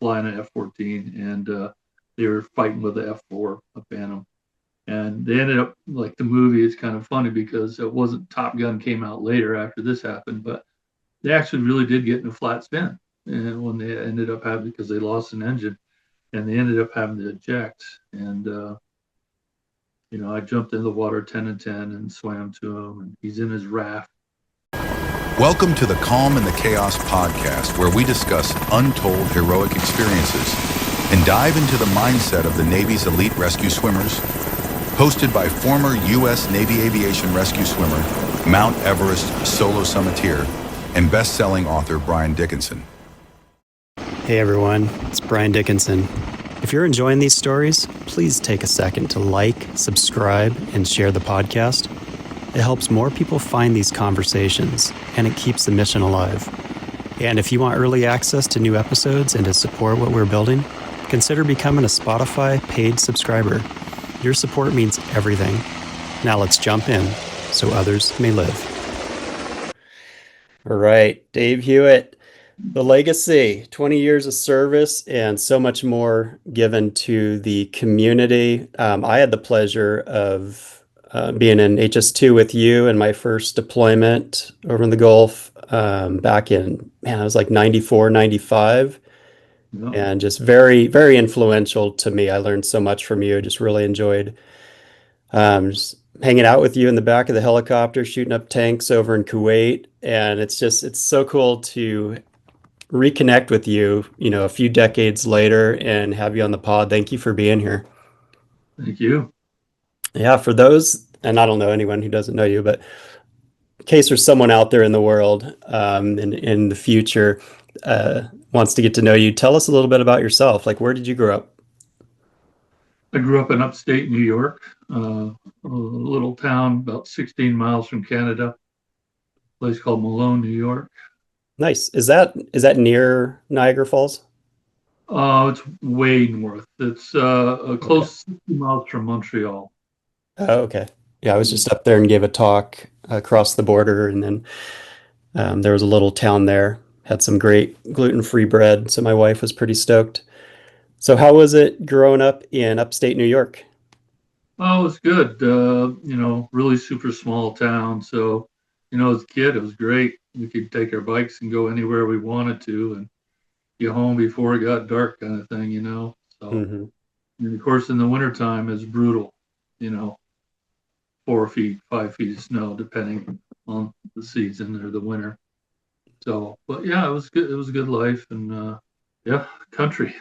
flying an F-14, and they were fighting with the F-4, a Phantom. And they ended up, like, the movie is kind of funny because it wasn't Top Gun came out later after this happened, but they actually really did get in a flat spin. And when they ended up having, because they lost an engine, and they ended up having to eject. And I jumped in the water 10 and 10 and swam to him, and he's in his raft. Welcome to the Calm in the Chaos podcast, where we discuss untold heroic experiences and dive into the mindset of the Navy's elite rescue swimmers. Hosted by former U.S. Navy Aviation Rescue Swimmer, Mount Everest solo summiteer, and best-selling author Brian Dickinson. Hey everyone, it's Brian Dickinson. If you're enjoying these stories, please take a second to like, subscribe, and share the podcast. It helps more people find these conversations, and it keeps the mission alive. And if you want early access to new episodes and to support what we're building, consider becoming a Spotify paid subscriber. Your support means everything. Now let's jump in so others may live. All right, Dave Hewitt, the legacy, 20 years of service and so much more given to the community. I had the pleasure of being in HS2 with you in my first deployment over in the Gulf back in, it was like 94, 95. No. And just very, very influential to me. I learned so much from you. Just really enjoyed just hanging out with you in the back of the helicopter, shooting up tanks over in Kuwait. And it's so cool to reconnect with you, a few decades later and have you on the pod. Thank you for being here. Thank you. Yeah, for those, and I don't know anyone who doesn't know you, but in case there's someone out there in the world in the future wants to get to know you, tell us a little bit about yourself. Like, where did you grow up? I grew up in upstate New York, a little town about 16 miles from Canada, a place called Malone, New York. Nice. Is that near Niagara Falls? It's way north. It's close 60 miles from Montreal. Oh, okay. Yeah, I was just up there and gave a talk across the border, and then there was a little town there, had some great gluten-free bread, so my wife was pretty stoked. So how was it growing up in upstate New York? Oh, it was good. Really super small town. So, as a kid, it was great. We could take our bikes and go anywhere we wanted to and get home before it got dark, kind of thing. So, hmm and of course, in the wintertime, it's brutal, 4 feet, 5 feet of snow, depending on the season or the winter. So, but yeah, it was good. It was a good life, and yeah, country.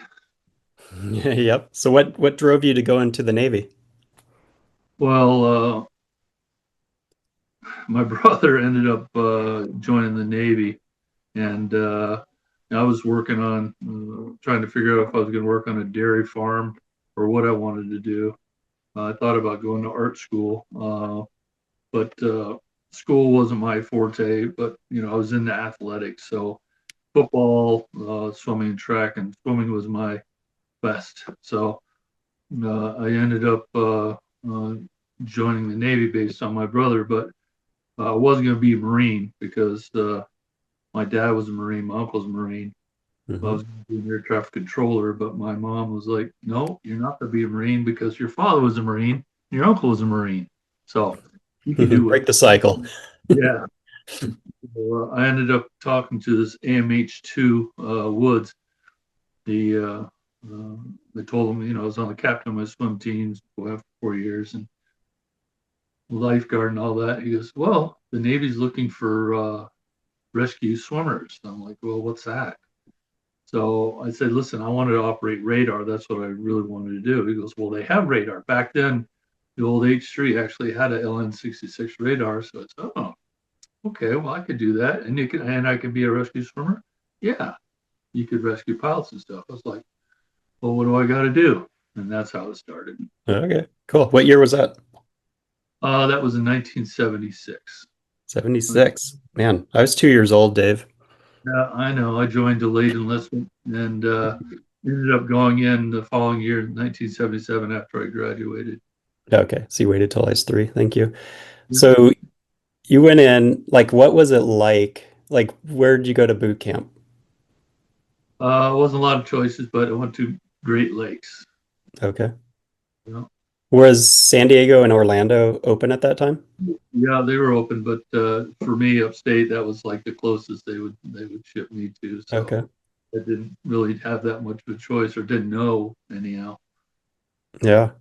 Yep. So what drove you to go into the Navy? Well, my brother ended up joining the Navy, and I was working on trying to figure out if I was going to work on a dairy farm or what I wanted to do. I thought about going to art school, but school wasn't my forte. But I was into athletics, so football, swimming, track, and swimming was my best. So I ended up joining the Navy based on my brother, but I wasn't going to be a Marine because my dad was a Marine, my uncle's a Marine. I hmm was going to be an air traffic controller, but my mom was like, "No, you're not going to be a Marine because your father was a Marine, your uncle was a Marine, so you can do it." Break the cycle. Yeah. So, I ended up talking to this AMH2 Woods. They told him, I was on the captain of my swim teams after 4 years and lifeguard and all that. He goes, "Well, the Navy's looking for rescue swimmers." I'm like, "Well, what's that?" So I said, "Listen, I wanted to operate radar. That's what I really wanted to do." He goes, "Well, they have radar." Back then, the old H3 actually had a LN66 radar. So I said, "Oh, okay, well, I could do that. And I could be a rescue swimmer." "Yeah, you could rescue pilots and stuff." I was like, "Well, what do I got to do?" And that's how it started. Okay, cool. What year was that? That was in 1976. 76. Man, I was 2 years old, Dave. Yeah, I know. I joined delayed enlistment and ended up going in the following year, 1977, after I graduated. Okay, so you waited till I was 3. Thank you. Yeah. So you went in, like, what was it like? Like, where did you go to boot camp? Wasn't a lot of choices, but I went to Great Lakes. Okay. You know? Was San Diego and Orlando open at that time? Yeah, they were open, but for me, upstate, that was like the closest they would ship me to. So Okay. I didn't really have that much of a choice, or didn't know anyhow. Yeah.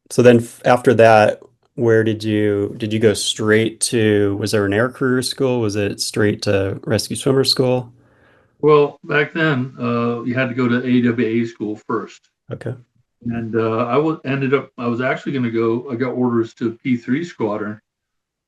So then after that, where did you go straight to, was there an air career school? Was it straight to rescue swimmer school? Well, back then, you had to go to AWA school first, Okay. and ended up. I was actually going to go. I got orders to P3 squadron,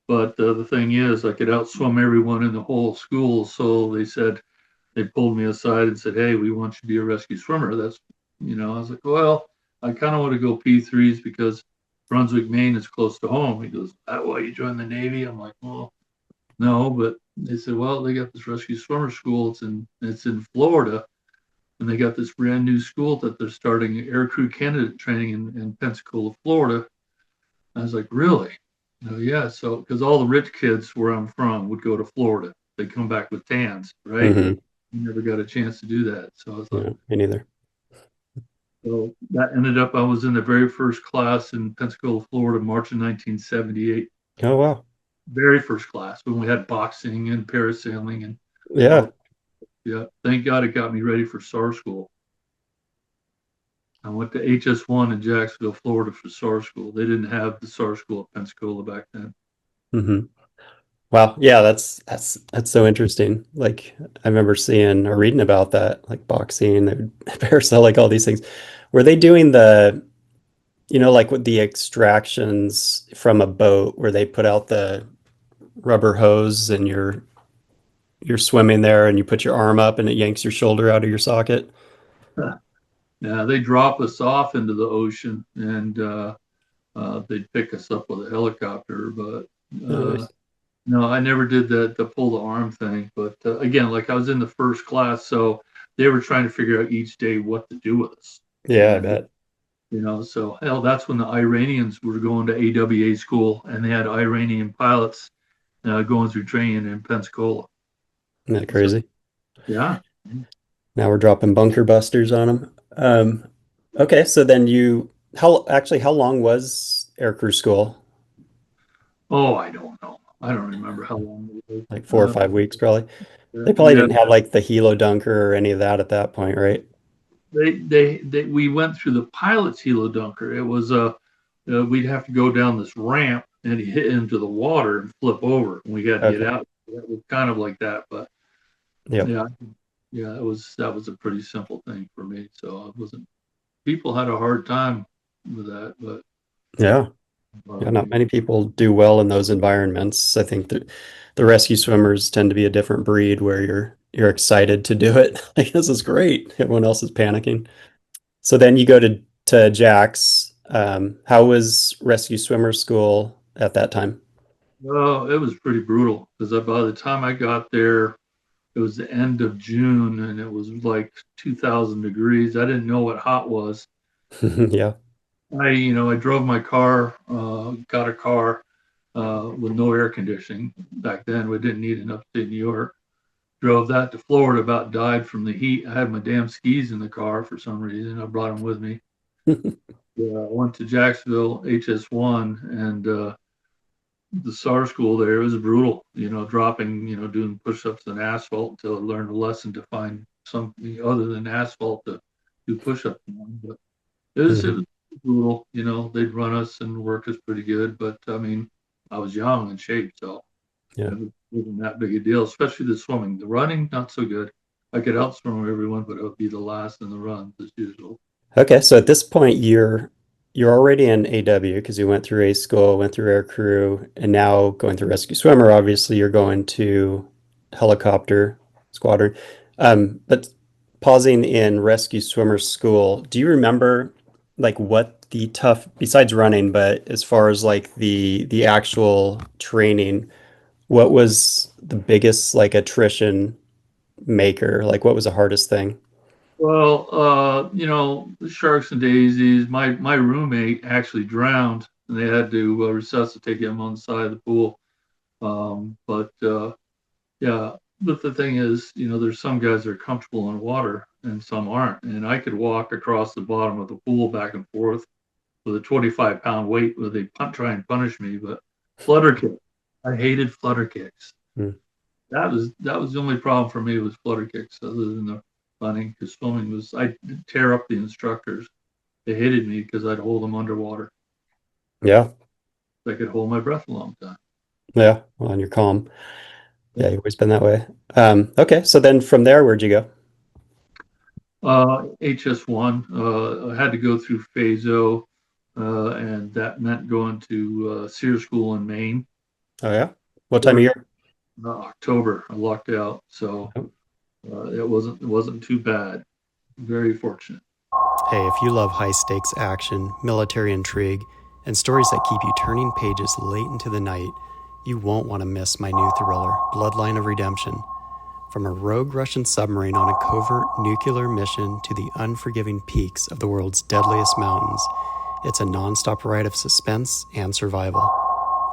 but the thing is, I could outswim everyone in the whole school. So they pulled me aside and said, "Hey, we want you to be a rescue swimmer." I was like, "Well, I kind of want to go P3s because Brunswick, Maine is close to home." He goes, "That why you joined the Navy?" I'm like, "Well, no," but they said, "Well, they got this rescue swimmer school. It's in Florida, and they got this brand new school that they're starting aircrew candidate training in Pensacola, Florida." I was like, "Really?" Yeah. So because all the rich kids where I'm from would go to Florida, they come back with tans, right? Hmm. Never got a chance to do that. So I was like, Yeah, me neither. so that ended up, I was in the very first class in Pensacola, Florida, March of 1978. Oh, wow. Very first class when we had boxing and parasailing and Yeah. all. Yeah. Thank God it got me ready for SAR school. I went to HS1 in Jacksonville, Florida for SAR school. They didn't have the SAR school at Pensacola back then. Hmm. Wow. Yeah, that's so interesting. Like I remember seeing or reading about that, like boxing, they would parasell, like all these things. Were they doing like with the extractions from a boat where they put out the rubber hose and you're swimming there and you put your arm up and it yanks your shoulder out of your socket? Yeah, they drop us off into the ocean and they'd pick us up with a helicopter. But Oh, uh, nice. no, I never did the pull the arm thing. But again, like I was in the first class, so they were trying to figure out each day what to do with us. Yeah, I And bet. so hell, that's when the Iranians were going to AWA school, and they had Iranian pilots going through training in Pensacola. Isn't that So crazy? yeah. Now we're dropping bunker busters on them. Okay, so then how long was aircrew school? Oh, I don't know. I don't remember how long it was. Like 4 or 5 weeks, probably. They probably We had didn't have like the helo dunker or any of that at that point, right? we went through the pilot's helo dunker. It was we'd have to go down this ramp and hit into the water and flip over, and we had to get Okay. out. It was kind of like that, but Yep. yeah, yeah, that was a pretty simple thing for me. So it wasn't. People had a hard time with that, but Yeah. Yeah, not um, many people do well in those environments. I think that the rescue swimmers tend to be a different breed where you're excited to do it. Like this is great. Everyone else is panicking. So then you go to Jack's. How was rescue swimmer school at that time? well, it was pretty brutal because by the time I got there, it was the end of June and it was like 2,000 degrees. I didn't know what hot was. Yeah. I drove my car, got a car with no air conditioning. Back then, we didn't need in upstate New York. Drove that to Florida, about died from the heat. I had my damn skis in the car for some reason. I brought them with me. Yeah, I went to Jacksonville HS1 and the SAR school there. It was brutal, dropping, doing push ups on asphalt until I learned a lesson to find something other than asphalt to do push ups on. But it was Mhm. brutal. They'd run us and work us pretty good, but I mean, I was young and shape, so Yeah. it wasn't that big a deal. Especially the swimming, the running, not so good. I could outswim everyone, but I would be the last in the runs as usual. Okay, so at this point you're already in AW because you went through A school, went through air crew, and now going through rescue swimmer. Obviously, you're going to helicopter squadron. But pausing in rescue swimmer school, do you remember like what the tough besides running, but as far as like the actual training, what was the biggest like attrition maker? Like what was the hardest thing? Well, the sharks and daisies. My roommate actually drowned, and they had to resuscitate him on the side of the pool. But yeah, but the thing is, there's some guys that are comfortable in water, and some aren't. And I could walk across the bottom of the pool back and forth with a 25-pound weight where they try and punish me. But flutter kick, I hated flutter kicks. Hmm. That was the only problem for me was flutter kicks, other than the running. Because swimming was I tear up the instructors. They hated me because I'd hold them underwater. Yeah. I could hold my breath a long time. Yeah. Well, and you're calm. Yeah. Yeah, you've always been that way. Okay. So then from there, where'd you go? HS1. I had to go through Phaso, and that meant going to SEER school in Maine. Oh, yeah. What time of Or year? October, I lucked out, so Oh. it wasn't too bad. Very fortunate. Hey, if you love high stakes action, military intrigue, and stories that keep you turning pages late into the night, you won't want to miss my new thriller, Bloodline of Redemption. From a rogue Russian submarine on a covert nuclear mission to the unforgiving peaks of the world's deadliest mountains, it's a nonstop ride of suspense and survival.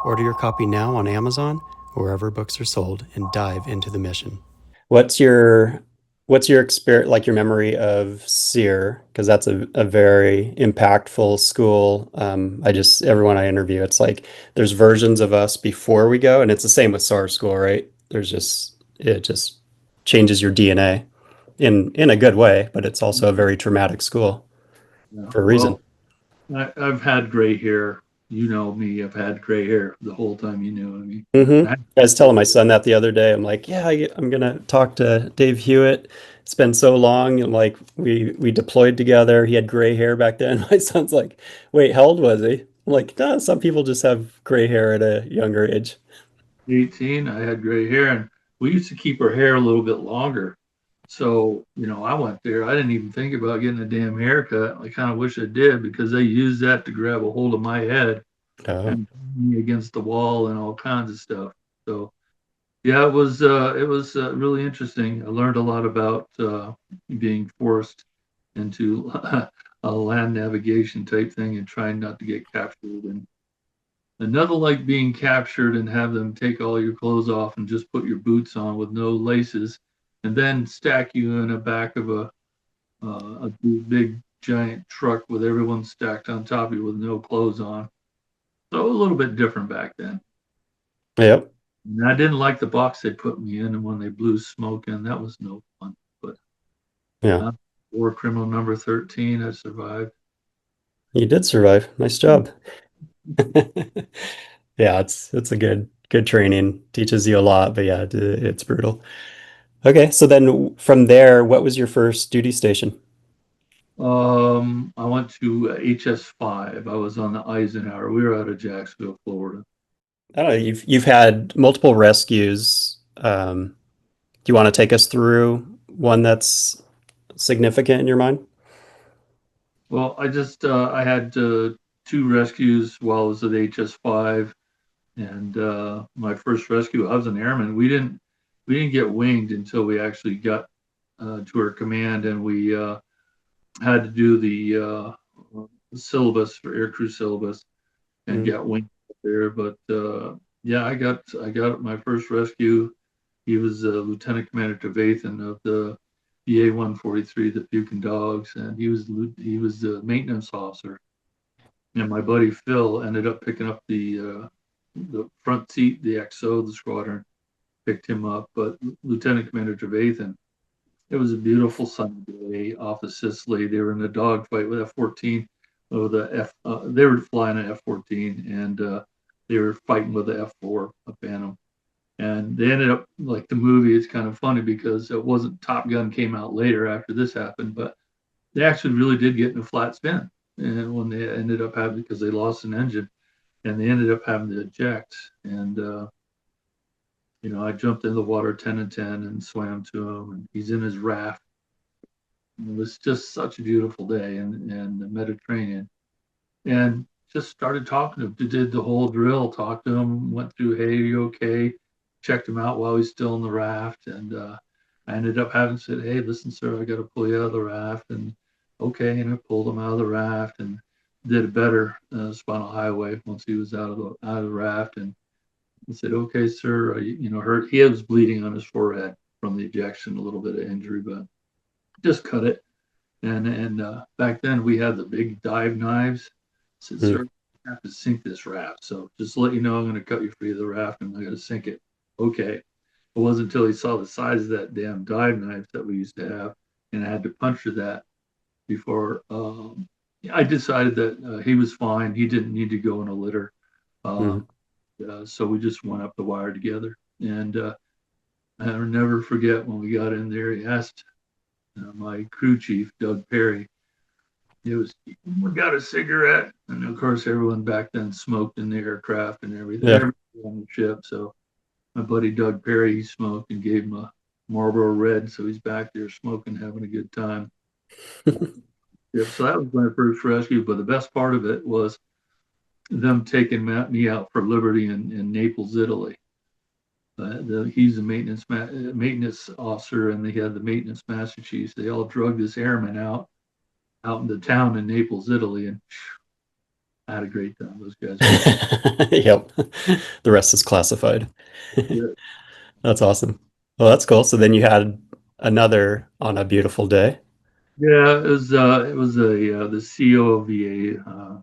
Order your copy now on Amazon or wherever books are sold and dive into the mission. What's your experience, like your memory of SEER? Because that's a very impactful school. Everyone I interview, it's like there's versions of us before we go, and it's the same with SAR school, right? It just changes your DNA in a good way, but it's also a very traumatic school Yeah. for a reason. Well, I've had gray hair. You know me. I've had gray hair the whole time you knew me. Mm-hmm. I, I was telling my son that the other day. I'm like, yeah, I'm gonna talk to Dave Hewitt. It's been so long. And like we deployed together. He had gray hair back then. My son's like, wait, how old was he? I'm like, no, some people just have gray hair at a younger age. 18. I had gray hair, and we used to keep our hair a little bit longer. So, I went there. I didn't even think about getting a damn haircut. I kind of wish I did because they used that to grab a hold of my head Oh, and me against the wall and all kinds of stuff. So, yeah, it was really interesting. I learned a lot about being forced into a land navigation type thing and trying not to get captured. And another like being captured and have them take all your clothes off and just put your boots on with no laces, and then stack you in the back of a big giant truck with everyone stacked on top of you with no clothes on. So a little bit different back then. yep, And I didn't like the box they put me in, and when they blew smoke in, that was no fun. But yeah. uh, war criminal number 13, I survived. You did survive. Nice job. Yeah, it's a good training. Teaches you a lot, but yeah, it's brutal. Okay, so then from there, what was your first duty station? I went to HS5. I was on the Eisenhower. We were out of Jacksonville, Florida. I don't know, you've had multiple rescues. Do you want to take us through one that's significant in your mind? Well, I had two rescues while I was at HS5, and my first rescue, I was an airman. We didn't get winged until we actually got to our command, and we had to do the syllabus for aircrew syllabus and Mm. got winged there. But yeah, I got my first rescue. He was Lieutenant Commander Trevathan of the BA 143, the Pukin Dogs, and he was the maintenance officer. And my buddy Phil ended up picking up the front seat, the XO, the squadron picked him up. But Lieutenant Commander Trevathan, it was a beautiful sunny day off of Sicily. They were in a dogfight with F-14. Oh, they were flying an F-14, and they were fighting with the F-4, a Phantom. And they ended up like the movie. It's kind of funny because it wasn't Top Gun came out later after this happened, but they actually really did get in a flat spin. And when they ended up having because they lost an engine, and they ended up having to eject. And I jumped in the water 10 and 10 and swam to him, and he's in his raft. It was just such a beautiful day in the Mediterranean, and just started talking to him. Did the whole drill, talked to him, went through, hey, are you okay? Checked him out while he's still in the raft, and I ended up having said, hey, listen, sir, I got to pull you out of the raft, and okay, and I pulled him out of the raft and did a better spinal highway once he was out of the raft, and I said, okay, sir, hurt. He was bleeding on his forehead from the ejection, a little bit of injury, but just cut it. And back then we had the big dive knives. I said, Mm. sir, I have to sink this raft. So just to let you know, I'm going to cut you free of the raft and I'm going to sink it. Okay. It wasn't until he saw the size of that damn dive knife that we used to have, and I had to puncture that before I decided that he was fine. He didn't need to go in a litter. Mm. Um, so we just went up the wire together. And I'll never forget when we got in there, he asked my crew chief, Doug Perry, it was, we got a cigarette. And of course, everyone back then smoked in the aircraft and Yeah. everything on the ship. So my buddy Doug Perry, he smoked and gave him a Marlboro Red. So he's back there smoking, having a good time. Yep. So that was my first rescue. But the best part of it was them taking me out for Liberty in Naples, Italy. He's a maintenance officer, and they had the maintenance master chiefs. They all drug this airman out in the town in Naples, Italy, and I had a great time. Those guys were Yep. The rest is classified. good. That's awesome. Well, that's cool. So then you had another on a beautiful day. Yeah, it was a the COVA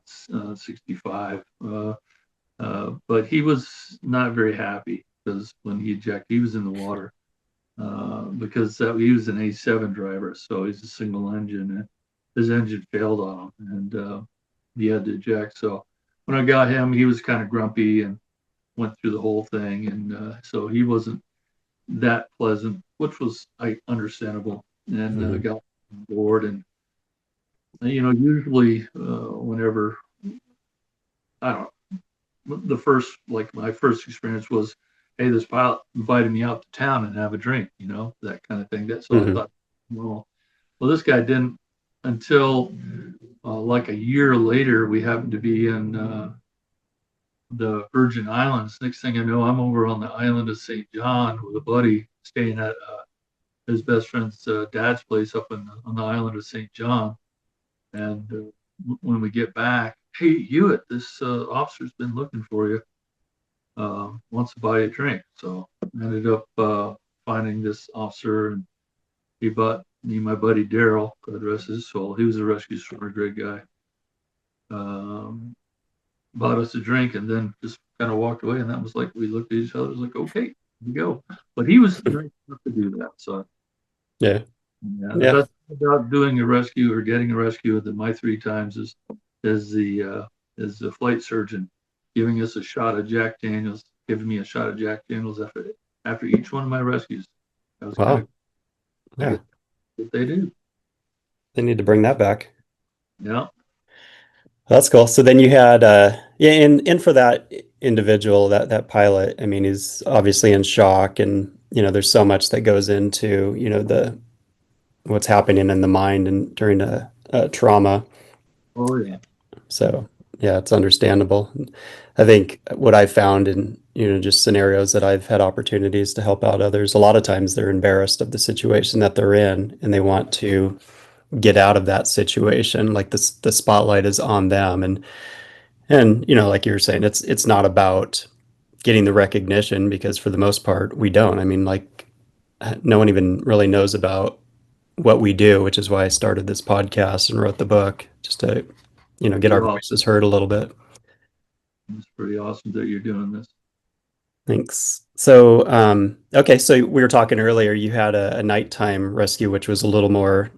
65, but he was not very happy because when he ejected, he was in the water because he was an A7 driver, so he's a single engine, and his engine failed on him, and he had to eject. So when I got him, he was kind of grumpy and went through the whole thing, and so he wasn't that pleasant, which was understandable, and Mhm. got on board. And usually whenever I don't know, like my first experience was, hey, this pilot invited me out to town and have a drink, that kind of thing. That's so I Mhm. thought, well, this guy didn't until like a year later. We happened to be in the Virgin Islands. Next thing I know, I'm over on the island of St. John with a buddy staying at his best friend's dad's place up on the island of St. John. And when we get back, hey, Hewitt, this officer's been looking for you. Wants to buy you a drink. So I ended up finding this officer, and he bought me my buddy Daryl, God rest his soul. He was a rescue swimmer, great guy. Um, Bought us a drink, and then just kind of walked away. And that was like we looked at each other, was like, okay, here we go. But he was nice enough to do that. So Yeah. yeah, the Yeah. best thing about doing a rescue or getting a rescue within my 3 times is the flight surgeon giving us a shot of Jack Daniels, giving me a shot of Jack Daniels after each one of my rescues. That was kind of, Wow. I Yeah. guess, what they do. They need to bring that back. Yeah. That's cool. So then you had yeah, and for that individual, that pilot, I mean, he's obviously in shock and there's so much that goes into, the what's happening in the mind and during a trauma. Oh yeah. So yeah, it's understandable. I think what I've found in, just scenarios that I've had opportunities to help out others, a lot of times they're embarrassed of the situation that they're in and they want to get out of that situation. Like the spotlight is on them. And like you were saying, it's not about getting the recognition because for the most part we don't. I mean, like no one even really knows about what we do, which is why I started this podcast and wrote the book just to, get Pretty our awesome. voices heard a little bit. It's pretty awesome that you're doing this. Thanks. So, okay, so we were talking earlier, you had a nighttime rescue, which was a little more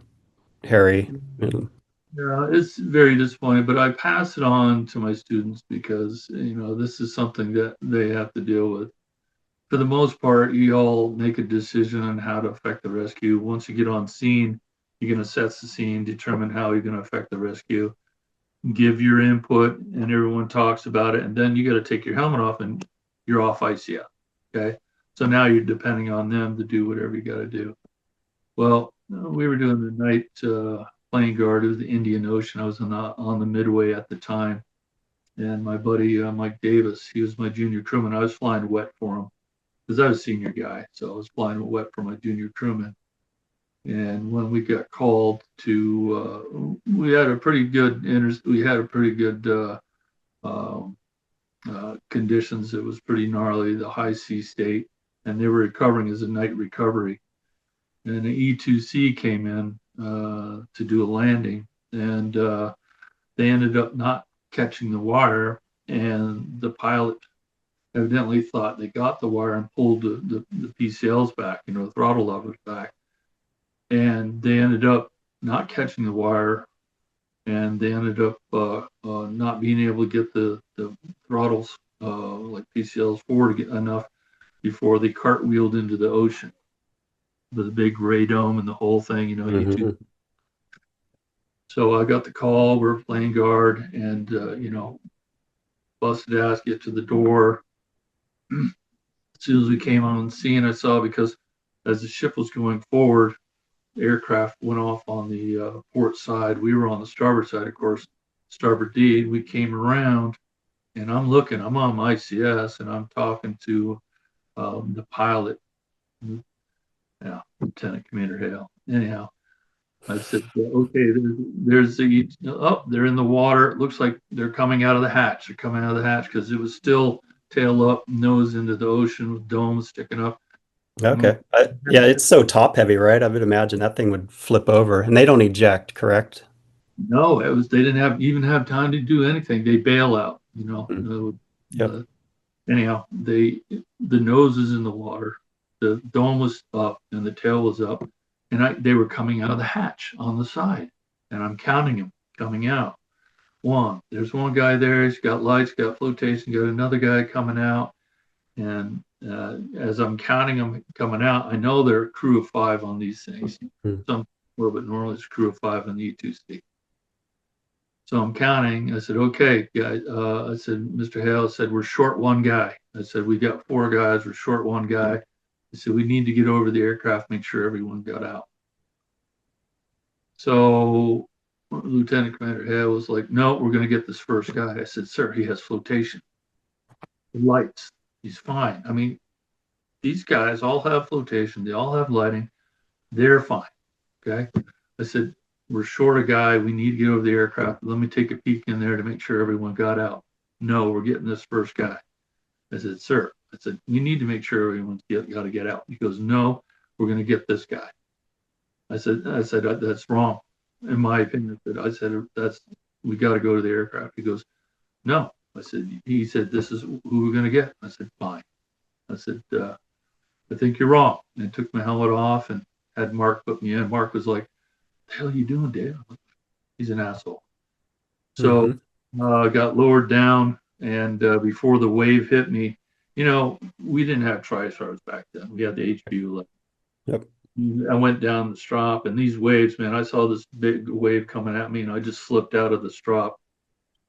hairy. Yeah, it's very disappointing, but I pass it on to my students because this is something that they have to deal with. For the most part, you all make a decision on how to affect the rescue. Once you get on scene, you're going to assess the scene, determine how you're going to affect the rescue, give your input, and everyone talks about it. And then you got to take your helmet off and you're off ICF. Okay. So now you're depending on them to do whatever you got to do. Well, we were doing the night plane guard. It was the Indian Ocean. I was on the Midway at the time. And my buddy Mike Davis, he was my junior crewman. I was flying wet for him because I was a senior guy, so I was flying wet for my junior crewman. And when we got called to, we had a pretty good um, conditions. It was pretty gnarly, the high sea state, and they were recovering as a night recovery. And the E2C came in to do a landing, and they ended up not catching the wire, and the pilot evidently thought they got the wire and pulled the PCLs back, the throttle levers back, and they ended up not catching the wire, and they ended up not being able to get the throttles like PCLs forward enough before they cartwheeled into the ocean with the big radome and the whole thing, Mm-hmm. So I got the call. We're playing guard, and busted ass, get to the door. As soon as we came on the scene, I saw, because as the ship was going forward, the aircraft went off on the port side. We were on the starboard side, of course, starboard D. We came around, and I'm on my ICS, and I'm talking to the pilot, yeah, Lieutenant Commander Hale. Anyhow, I said, okay, there's they're in the water. It looks like they're coming out of the hatch. They're coming out of the hatch, because it was still tail up, nose into the ocean with domes sticking up. Okay. Yeah, it's so top heavy, right? I would imagine that thing would flip over, and they don't eject, correct? No, they didn't even have time to do anything. They bail out, Mm. Yep. Uh, anyhow, the nose is in the water, the dome was up, and the tail was up, and they were coming out of the hatch on the side, and I'm counting them coming out. There's one guy there. He's got lights, got flotation. Got another guy coming out, and as I'm counting them coming out, I know they're a crew of 5 on these things. Mm. Some more, but normally it's a crew of 5 on the E2C. So I'm counting. I said, okay, guys. I said, Mr. Hale, I said, we're short one guy. I said, we got 4 guys. We're short one guy. I said, we need to get over the aircraft, make sure everyone got out. So Lieutenant Commander Hale was like, no, we're going to get this first guy. I said, sir, he has flotation. Lights. He's fine. I mean, these guys all have flotation. They all have lighting. They're fine. Okay. I said, we're short a guy. We need to get over the aircraft. Let me take a peek in there to make sure everyone got out. No, we're getting this first guy. I said, sir, I said, we need to make sure everyone's got to get out. He goes, no, we're going to get this guy. I said, that's wrong. In my opinion, I said, we got to go to the aircraft. He goes, no. He said, this is who we're going to get. I said, fine. I said, I think you're wrong. And I took my helmet off and had Mark put me in. Mark was like, the hell are you doing, Dave? He's an asshole. So I got lowered down, and before the wave hit me, we didn't have TriStars back then. We had the HBU. Yep. I went down the strop, and these waves, man, I saw this big wave coming at me, and I just slipped out of the strop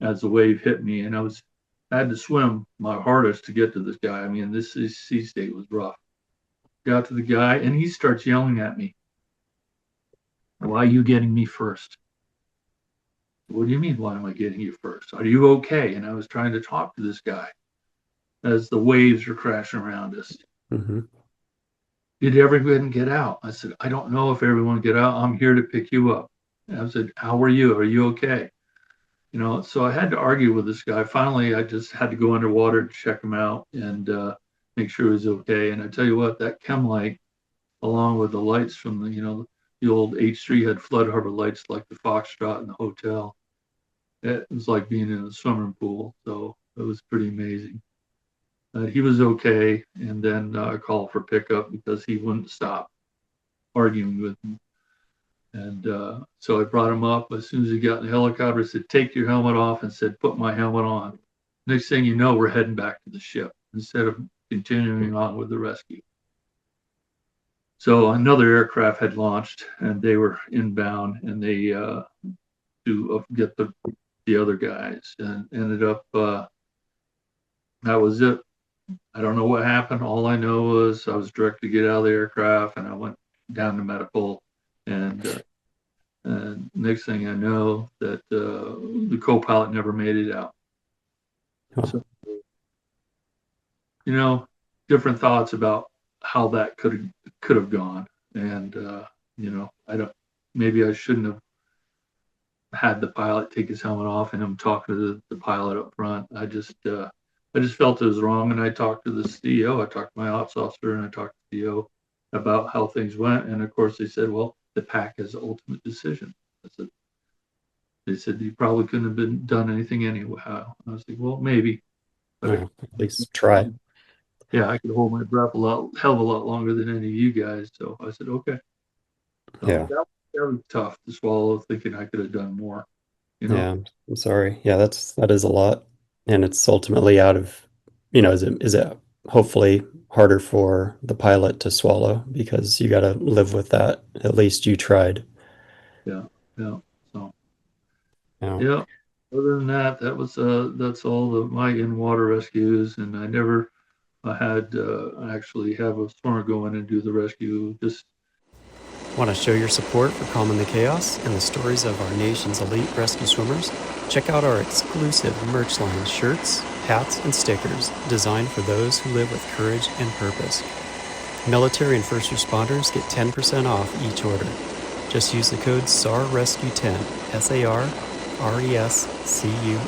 as the wave hit me, and I had to swim my hardest to get to this guy. I mean, this sea state was rough. Got to the guy, and he starts yelling at me. Why are you getting me first? What do you mean, why am I getting you first? Are you okay? And I was trying to talk to this guy as the waves were crashing around us. Mm-hmm. Did everyone get out? I said, I don't know if everyone get out. I'm here to pick you up. And I said, how are you? Are you okay? So I had to argue with this guy. Finally, I just had to go underwater to check him out and make sure he was okay. And I tell you what, that chem light, along with the lights from the old H3 had flood harbor lights like the Foxtrot in the hotel. It was like being in a swimming pool. So it was pretty amazing. He was okay. And then I called for pickup because he wouldn't stop arguing with me. And so I brought him up. As soon as he got in the helicopter, I said, take your helmet off, and said, put my helmet on. Next thing you know, we're heading back to the ship instead of continuing on with the rescue. So another aircraft had launched, and they were inbound, and they to get the other guys, and ended up that was it. I don't know what happened. All I know was I was directed to get out of the aircraft, and I went down to medical, and next thing I know, that the co-pilot never made it out. Huh. So, different thoughts about how that could have gone, and maybe I shouldn't have had the pilot take his helmet off and him talk to the pilot up front. I just felt it was wrong, and I talked to the CEO. I talked to my ops officer, and I talked to the CEO about how things went, and of course they said, well, the pack has the ultimate decision. I said, they said you probably couldn't have been done anything anyway. I was like, well, maybe, but At least try. yeah, I could hold my breath a lot, hell of a lot longer than any of you guys. So I said, okay. So Yeah. that was tough to swallow, thinking I could have done more. You know, Yeah. I'm sorry. Yeah, that is a lot. And it's ultimately out of, is it hopefully harder for the pilot to swallow because you got to live with that. At least you tried. yeah, yeah. So Yeah. yeah. Other than that, that's all my in water rescues, and I never had actually have a swimmer go in and do the rescue. Just Want to show your support for Calm in the Chaos and the stories of our nation's elite rescue swimmers? Check out our exclusive merch line shirts, hats, and stickers designed for those who live with courage and purpose. Military and first responders get 10% off each order. Just use the code SARRESCUE10, SARRESCUE,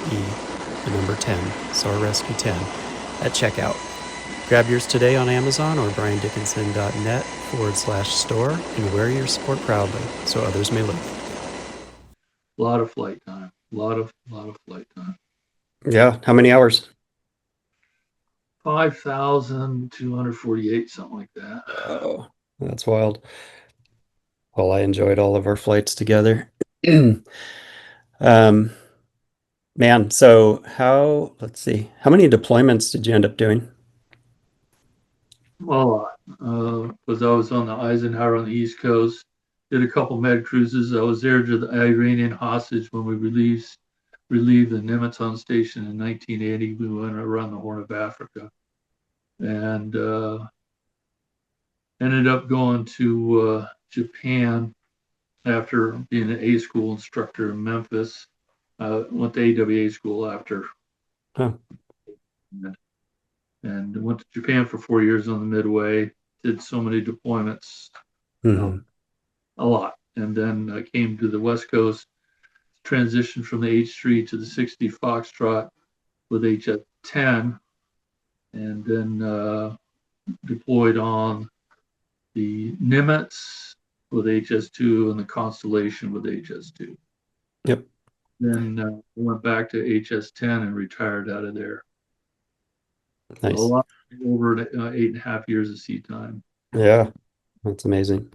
the number 10, SARRESCUE10, at checkout. Grab yours today on Amazon or briandickinson.net/store and wear your sport proudly so others may live. a lot of flight time, a lot of flight time. Yeah. How many hours? 5,248, something like that. Oh, that's wild. Well, I enjoyed all of our flights together. um, Man, so let's see, how many deployments did you end up doing? Well, because I was on the Eisenhower on the East Coast, did a couple med cruises. I was there to the Iranian hostage when we relieved the Nimitz on station in 1980. We went around the Horn of Africa and ended up going to Japan after being an A school instructor in Memphis. Went to AWA school after Huh. and went to Japan for 4 years on the Midway. Did so many deployments, uh, Hmm. a lot, and then came to the West Coast. Transitioned from the H3 to the 60 Foxtrot with HS-10, and then deployed on the Nimitz with HS-2 and the Constellation with HS-2. Yep. Then went back to HS-10 and retired out of there. So a Nice. lot over 8.5 years of sea time. Yeah, that's amazing.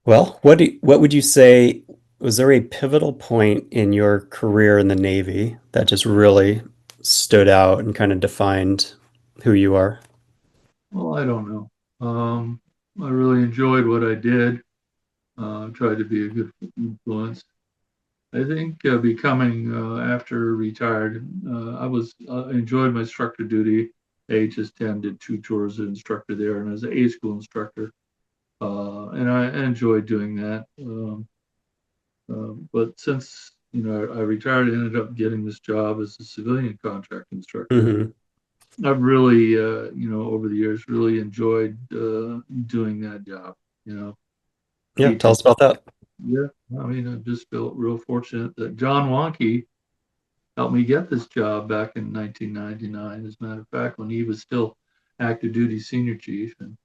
Well, what would you say, was there a pivotal point in your career in the Navy that just really stood out and kind of defined who you are? Well, I don't know. I really enjoyed what I did. Tried to be a good influence. I think becoming after retired, I was enjoyed my instructor duty. HS-10 did 2 tours as instructor there, and as an A school instructor, and I enjoyed doing that. But since I retired, I ended up getting this job as a civilian contract instructor. Hmm. I've really, over the years, really enjoyed doing that job. You know, Yeah, tell teaching. us about that. Yeah, I mean, I just felt real fortunate that John Wonke helped me get this job back in 1999. As a matter of fact, when he was still active duty senior chief, and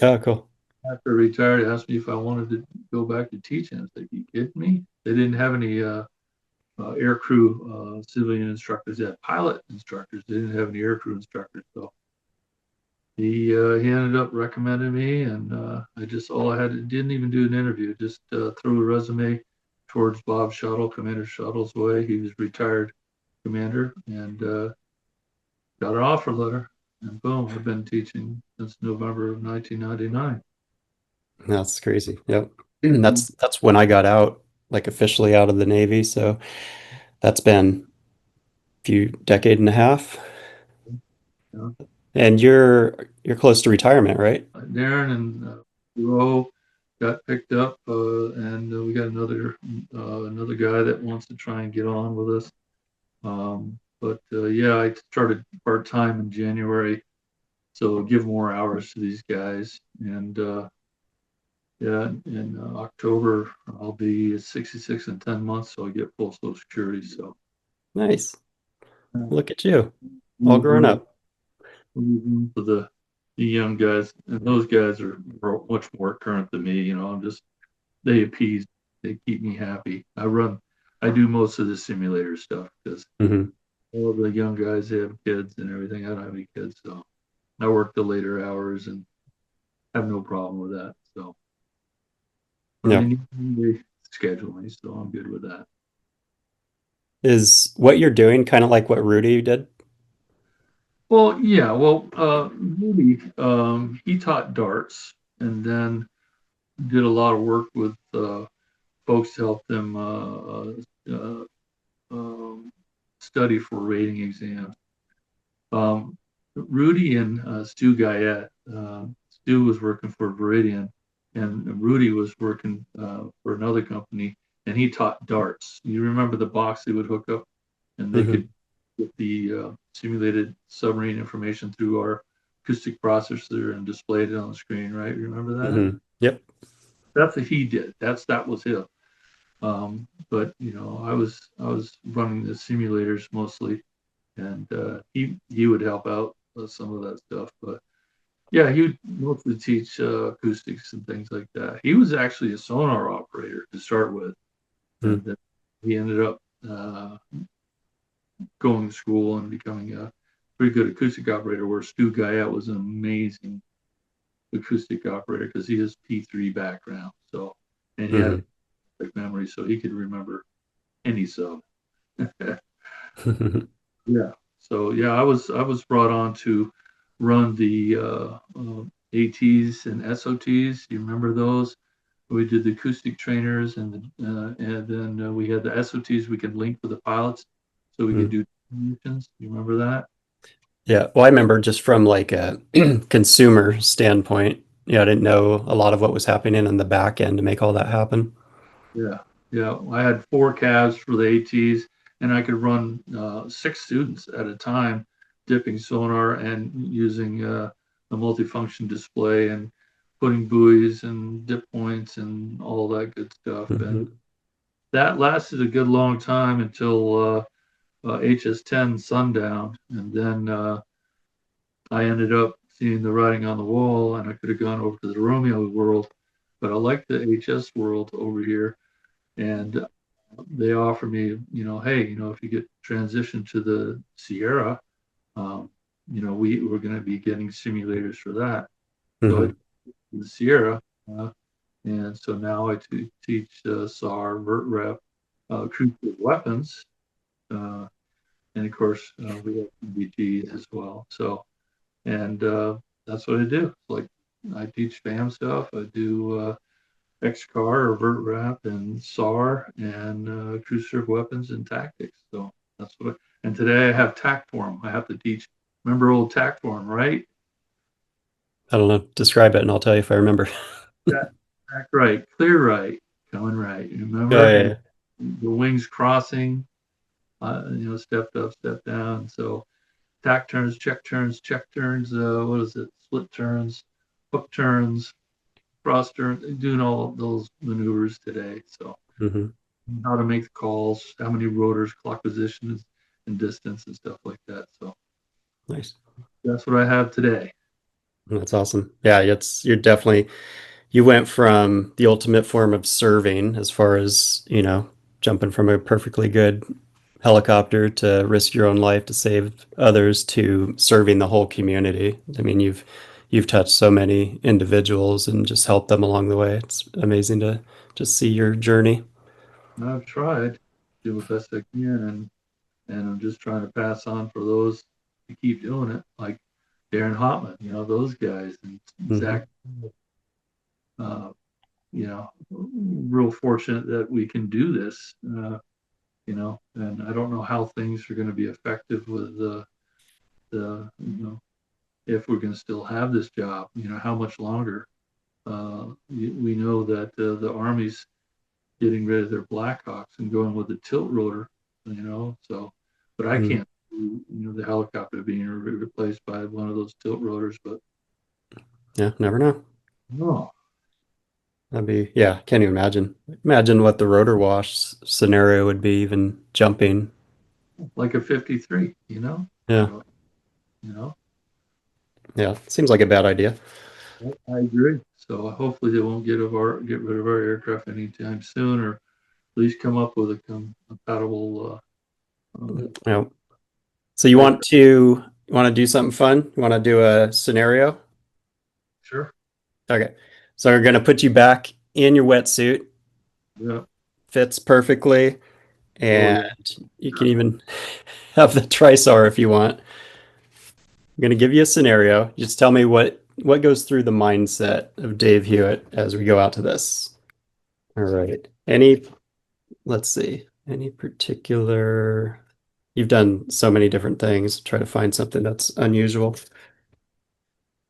Oh, cool. after I retired, he asked me if I wanted to go back to teaching. I was like, "You kidding me?" They didn't have any air crew civilian instructors. They had pilot instructors. They didn't have any air crew instructors. So he ended up recommending me, and I just all I had didn't even do an interview. Just threw a resume towards Bob Shuttle, Commander Shuttle's way. He was retired commander, and got an offer letter. And boom, I've been teaching since November of 1999. That's crazy. Yep. That's when I got out, like officially out of the Navy. So that's been a few decade and a half. Yeah. And you're close to retirement, right? Darren and Ro got picked up, and we got another guy that wants to try and get on with us. But yeah, I started part time in January, so give more hours to these guys. And yeah, in October I'll be 66 in 10 months, so I get full Social Security. So Nice. uh, Look at you, all leave grown room, up. leave room for the the young guys, and those guys are much more current than me. I'm just they appease, they keep me happy. I do most of the simulator stuff because Hmm. all the young guys they have kids and everything. I don't have any kids, so I work the later hours and have no problem with that. So when they Yeah. need me, they schedule me, so I'm good with that. Is what you're doing kind of like what Rudy did? Well, yeah, well, Rudy, he taught darts and then did a lot of work with folks to help them um, study for rating exams. Um, Rudy and Stu Guyette, Stu was working for Veridian, and Rudy was working for another company, and he taught darts. You remember the box they would hook up, and they Hmm. could get the simulated submarine information through our acoustic processor and displayed it on the screen, right? Remember that? Hmm. Yep. That's what he did. That was him. But I was running the simulators mostly, and he would help out with some of that stuff. But yeah, he would mostly teach acoustics and things like that. He was actually a sonar operator to start with, and Mm. then he ended up uh, going to school and becoming a pretty good acoustic operator. Where Stu Guyette was an amazing acoustic operator because he has P3 background, so and he had a Hmm. perfect memory, so he could remember any sub. Yeah. So yeah, I was brought on to run the ATs and SOTs. You remember those? We did the acoustic trainers and then we had the SOTs we could link with the pilots, so we could do missions. You remember that? Yeah. Well, I remember just from like a consumer standpoint, I didn't know a lot of what was happening on the back end to make all that happen. Yeah. Yeah. I had four cabs for the ATs, and I could run six students at a time, dipping sonar and using a multifunction display and putting buoys and dip points and all that good stuff. And Hmm. that lasted a good long time until HS10 sundown. And then I ended up seeing the writing on the wall, and I could have gone over to the Romeo world, but I like the HS world over here. And they offered me, hey, if you get transitioned to the Sierra, um, we're going to be getting simulators for that. So I Hmm. did the Sierra, uh, and so now I teach SAR, vert rep, cruise weapons, uh, and of course we have BGs as well. So and that's what I do. Like I teach FAM stuff. I do XCAR or vert wrap and SAR and cruise surf weapons and tactics. So that's what and today I have TAC form. I have to teach. Remember old TAC form, right? I don't know. Describe it and I'll tell you if I remember. TAC right, clear right, coming right. Oh, Remember? yeah, And yeah. the wings crossing, stepped up, stepped down. So TAC turns, check turns, what is it? Split turns, hook turns, cross turns, doing all those maneuvers today. So Hmm. how to make the calls, how many rotors, clock positions, and distance and stuff like that. So Nice. that's what I have today. That's awesome. Yeah, you're definitely you went from the ultimate form of serving as far as, jumping from a perfectly good helicopter to risk your own life to save others to serving the whole community. I mean, you've touched so many individuals and just helped them along the way. It's amazing to just see your journey. I've tried to do the best I can, and I'm just trying to pass on for those to keep doing it, like Darren Hotman, those guys, and Hmm. Zach. Uh, real fortunate that we can do this. And I don't know how things are going to be effective with the if we're going to still have this job. How much longer? We know that the Army's getting rid of their Blackhawks and going with the tilt rotor, so, but I Hmm. can't see, the helicopter being replaced by one of those tilt rotors, but Yeah, never know. no, That'd be, yeah, can't even imagine. Imagine what the rotor wash scenario would be, even jumping. like a 53, Yeah. you know, Yeah, seems like a bad idea. I agree. So hopefully they won't get rid of our aircraft anytime soon, or at least come up with a compatible Yeah. So you want aircraft. to do something fun? You want to do a scenario? Sure. Okay. So we're gonna put you back in your wetsuit. Yeah. Fits perfectly, Oh and yeah. you can even have the TriSAR if you want. I'm gonna give you a scenario. Just tell me what goes through the mindset of Dave Hewitt as we go out to this. All right. Let's see, any particular, you've done so many different things. Try to find something that's unusual.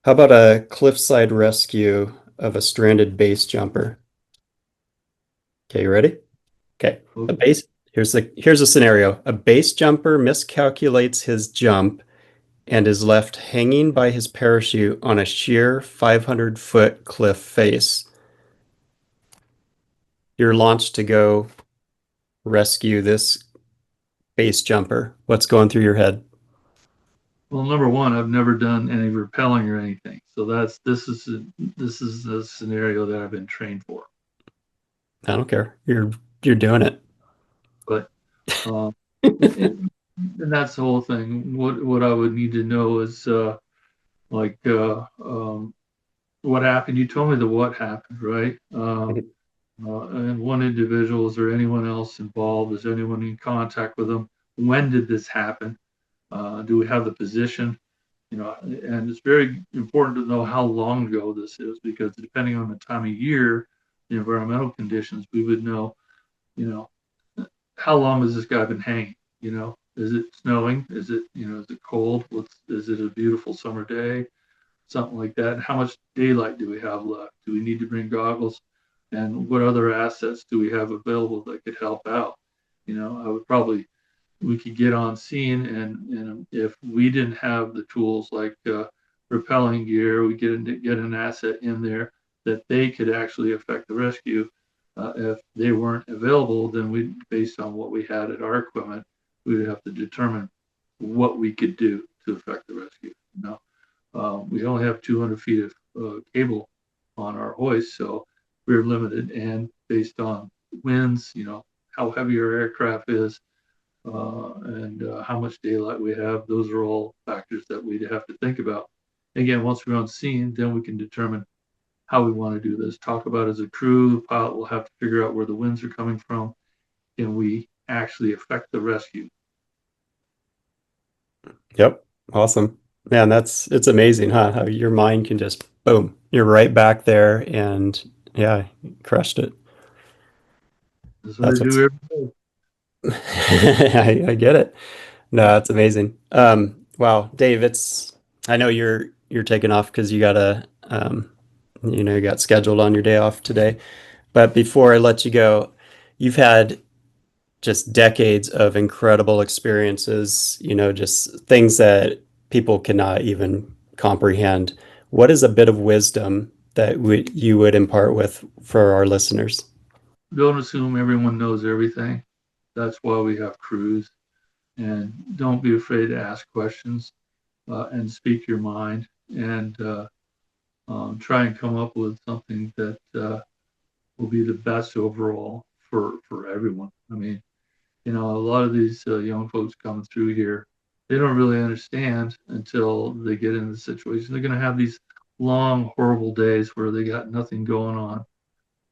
How about a cliffside rescue of a stranded base jumper? Okay, you ready? Okay. A Okay. base, here's a scenario. A base jumper miscalculates his jump and is left hanging by his parachute on a sheer 500-foot cliff face. You're launched to go rescue this base jumper. What's going through your head? Well, number one, I've never done any rappelling or anything, so this is a scenario that I've been trained for. I don't care. You're doing it. But um, and, and that's the whole thing. What I would need to know is like what happened. You told me the what happened, right? And one individual, is there anyone else involved? Is anyone in contact with them? When did this happen? Do we have the position? And it's very important to know how long ago this is, because depending on the time of year, the environmental conditions, we would know, you know, how long has this guy been hanging? Is it snowing? Is it cold? Is it a beautiful summer day? Something like that. And how much daylight do we have left? Do we need to bring goggles? And what other assets do we have available that could help out? I would probably we could get on scene, and if we didn't have the tools like repelling gear, we get an asset in there that they could actually affect the rescue. If they weren't available, then we, based on what we had at our equipment, we would have to determine what we could do to affect the rescue. We only have 200 feet of cable on our hoist, so we're limited. And based on winds, how heavy our aircraft is, and how much daylight we have, those are all factors that we'd have to think about. Again, once we're on scene, then we can determine how we want to do this. Talk about as a crew, the pilot will have to figure out where the winds are coming from. Can we actually affect the rescue? Yep. Awesome. Man, it's amazing, huh? How your mind can just boom, you're right back there and yeah, crushed it. That's what I That's what's do every day. I get it. No, that's amazing. Wow, Dave, I know you're taking off because you gotta you got scheduled on your day off today. But before I let you go, you've had just decades of incredible experiences, just things that people cannot even comprehend. What is a bit of wisdom that you would impart with for our listeners? Don't assume everyone knows everything. That's why we have crews. And don't be afraid to ask questions, and speak your mind, and try and come up with something that will be the best overall for everyone. I mean, a lot of these young folks coming through here, they don't really understand until they get in the situation. They're going to have these long, horrible days where they got nothing going on.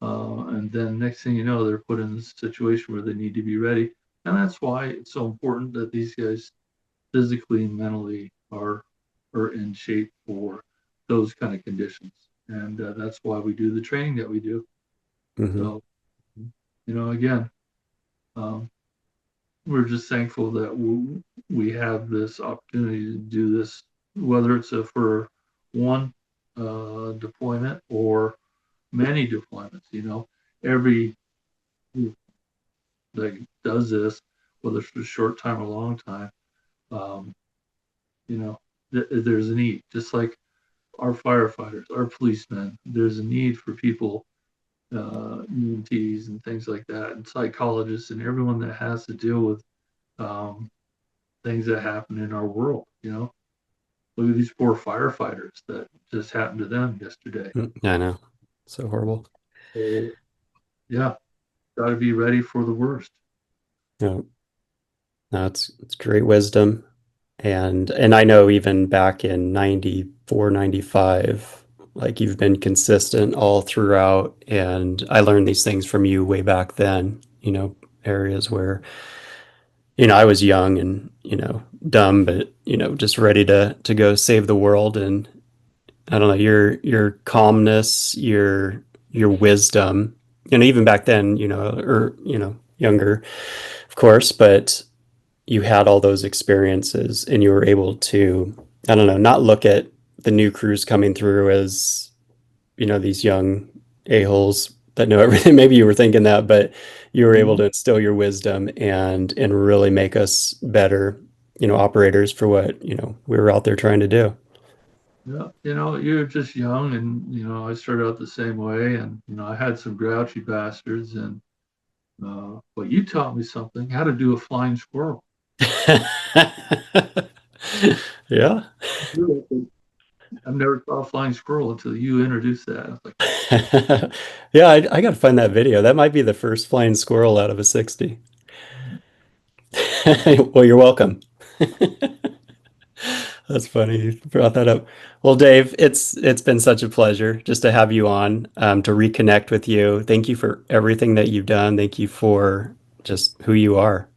And then next thing you know, they're put in this situation where they need to be ready. And that's why it's so important that these guys physically and mentally are in shape for those kind of conditions. And that's why we do the training that we do. Hmm. So, again, um, we're just thankful that we have this opportunity to do this, whether it's for one deployment or many deployments. Every group that does this, whether it's for a short time or a long time, um, there's a need. Just like our firefighters, our policemen, there's a need for people, EMTs and things like that, and psychologists, and everyone that has to deal with um, things that happen in our world. look at these poor firefighters that just happened to them yesterday. I know. So horrible. So, yeah, got to be ready for the worst. No, no, it's great wisdom. And I know even back in 94, 95, like you've been consistent all throughout. And I learned these things from you way back then, areas where, I was young and, dumb, but, just ready to go save the world. And I don't know, your calmness, your wisdom, even back then, or, younger, of course, but you had all those experiences and you were able to, I don't know, not look at the new crews coming through as, these young a-holes that know everything. Maybe you were thinking that, but you were able Mhm. to instill your wisdom and really make us better, operators for what, we were out there trying to do. Yeah, you're just young, and I started out the same way, and I had some grouchy bastards, and but you taught me something, how to do a flying squirrel. Yeah. I've never saw a flying squirrel until you introduced that. I was like, Yeah, I got to find that video. That might be the first flying squirrel out of a 60. Well, you're welcome. That's funny. You brought that up. Well, Dave, it's been such a pleasure just to have you on, to reconnect with you. Thank you for everything that you've done. Thank you for just who you are.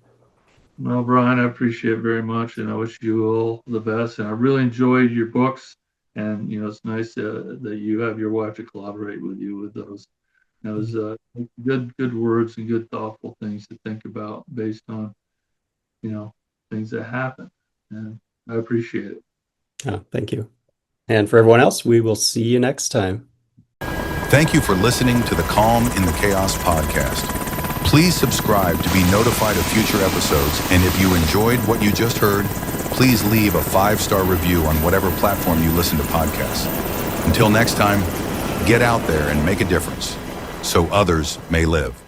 well, Brian, I appreciate it very much, and I wish you all the best. And I really enjoyed your books, and it's nice that you have your wife to collaborate with you with those. Those good words and good thoughtful things to think about based on things that happen, and I appreciate it. Oh, thank you. And for everyone else, we will see you next time. Thank you for listening to the Calm in the Chaos podcast. Please subscribe to be notified of future episodes, and if you enjoyed what you just heard, please leave a 5-star review on whatever platform you listen to podcasts. Until next time, get out there and make a difference so others may live.